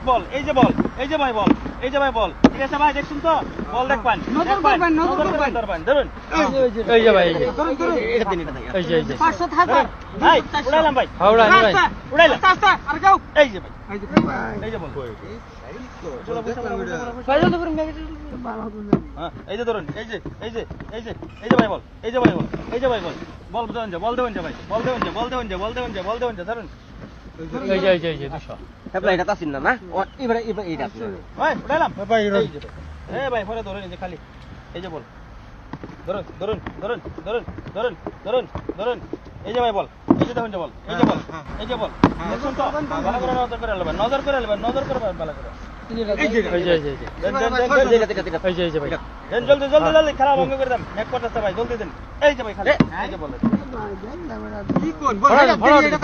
বল এই যে বল এই যে ভাই বল এই যে ভাই বল ঠিক আছে ভাই দেখুন তো বল দেখবেন নজর করবেন ধরুন এই যে ভাই এই যে ধরুন এটা দিন এটা এই যে 500 থাকবে ভাই উড়াইলাম ভাই উড়াইলাম আস্তে আর যাও এই যে ভাই এই যে বল হ্যাঁ এই যে ধরুন এই যে এই যে এই যে এই যে ভাই বল এই যে ভাই বল এই যে ভাই বল বল দেন যে বল দেন যে ভাই বল দেন যে বল দেন যে বল দেন যে বল দেন যে ধরুন এই যে 200 হেবলা এটা তাসিন না এবারে এইটা ভাই উড়াইলাম ভাই এই যে ভাই পরে ধরুন এই যে খালি এই যে বল ধরুন ধরুন ধরুন ধরুন ধরুন ধরুন ধরুন এই যে ভাই বল এই যে দেখুন যে বল এই যে বল এই যে বল দেখুন তো ভালো করে নজর করে নেবেন নজর করে নেবেন নজর করে ভালো করে এই যে ভাই দেন জলদি জলদি জলদি খেলা ভঙ্গ করে দেন এক করতেছে ভাই জলদি দেন এই যে ভাই খালি এই যে বল কি কোন বল এটা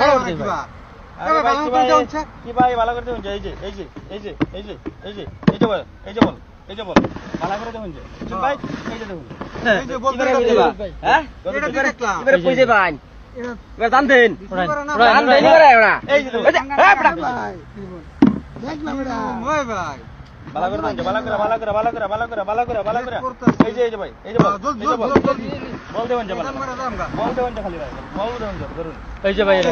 কি ভাই ভালো করে দেখুন এই যে এই যে এই যে এই যে এই যে এই যে বল এই যে বল এই যে বল ভালো করে দেখুন যে ভাই এই যে দেখুন এই যে বল হ্যাঁ এটা দেখলাম এবারে কইছে ভাই এবার দান দেন দান দেন এবারে ওরা এই যে হ্যাঁ পড়া দেখলাম এটা ওই ভাই ভালো করে দেন ভালো করে ভালো করে ভালো করে ভালো করে ভালো করে ভালো করে এই যে ভাই এই যে বল এই যে বল বল দেবেন যে বল দেবেন যে খালি ভাই বল দেবেন যে ধরুন এই যে ভাই এটা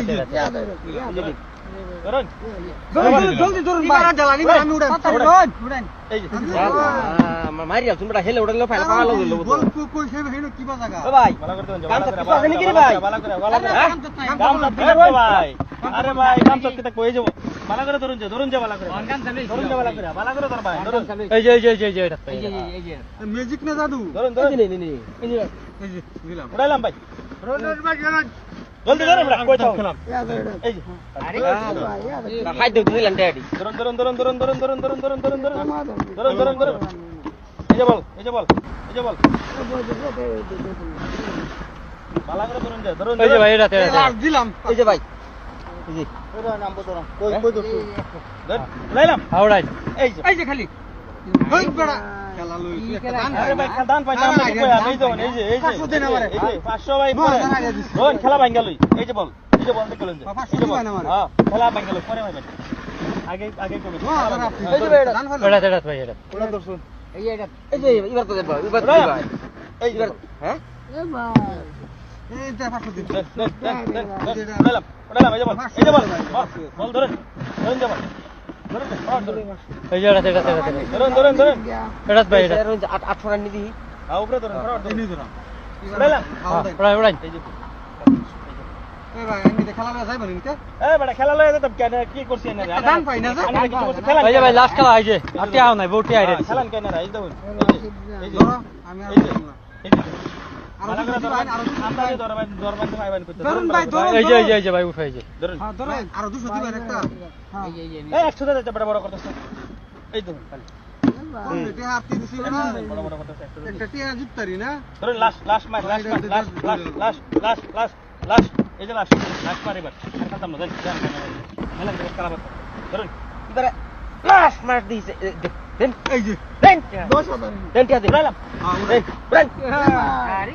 ধরুন জলদি ধরুন ভাই জ্বালানি আমি উড়ান উড়ান এই যে মারিয়া তোমরা হেলে উড়ালো ফাইল পাওয়া লাগলো বল কই সেবে হেনো কি বাজাগা ও ভাই ভালো করে দেবেন কাম তো কিছু আছে নাকি রে ভাই ভালো করে কাম তো ভাই আরে ভাই কাম তো কিটা কই যাব ভালো করে ধরুন যে ভালো করে ধরুন যে ভালো করে ধর ভাই ধরুন এই যে এটা এই যে ম্যাজিক না জাদু ধরুন এই যে দিলাম উড়াইলাম ভাই রোডের ভাই জলদি ধরুন আমরা কই থাও এই যে হাই দেউ দিলাম ড্যাডি ধরুন এই যে বল এই যে বল এই যে বল ভালো করে ধরুন এই যে ভাই এটা দিলাম এই যে ভাই এই যে ওরা নাম বদরা কই দছ ধর উড়াইলাম হাওড়াই এই যে খালি হই বড়া খেলা লই আরে ভাই দান পাই নাম কই আমি যাও এই যে 500 দেন আমারে এই যে 500 ভাই রোন খেলা ভাঙ্গা লই এই যে বল দেখলেন যে 500 দিবেন আমারে হ্যাঁ খেলা ভাঙ্গা লই পরে ভাই আগে কবে এই যে এটা ভাই এটা ওরা দর্শন এই যে এবার তো দেব এবার তো ভাই এই যে হ্যাঁ এই যে 500 দিন উড়াইলাম এই যে বল বল ধরুন যে বল এই যে এটা ধরুন এটা ভাই এটা 800 রান নিদি হ্যাঁ উপরে ধরুন এই ধরুন উড়াইলাম উড়াই এই যে এই ভাই আমি খেলা লয় যাইব নিতে এই বড় খেলা লয় যেতাম কেন কি করছি না দান পাই না খেলা এই যে ভাই লাস্ট খেলা আইছে আটটি আও নাই বউটি আইরে খেলান কেন রে এই দেখুন এই যে আমি এই যে ভালো করে ধরবেন আমরা যে দরবান পাইবেন করতে ধরুন ভাই ধরুন এই যে ভাই উঠাই যে ধরুন হ্যাঁ ধরুন আর 200 দিবেন একটা এই 100 দে বড় বড় করতেছ এই দেখুন খালি এটা হাতে দিছি না বড় বড় করতেছ একটা টিয়া জিততারি না ধরুন লাস্ট ম্যাচ এই যে লাস্ট পারিবার আর খতম না দেন মেলা করে খেলা বাদ ধরুন এবারে লাস্ট ম্যাচ দিছে দেন এই যে দেন 10,000 দেন টিয়া দেন উড়াইলাম হ্যাঁ দেন আরে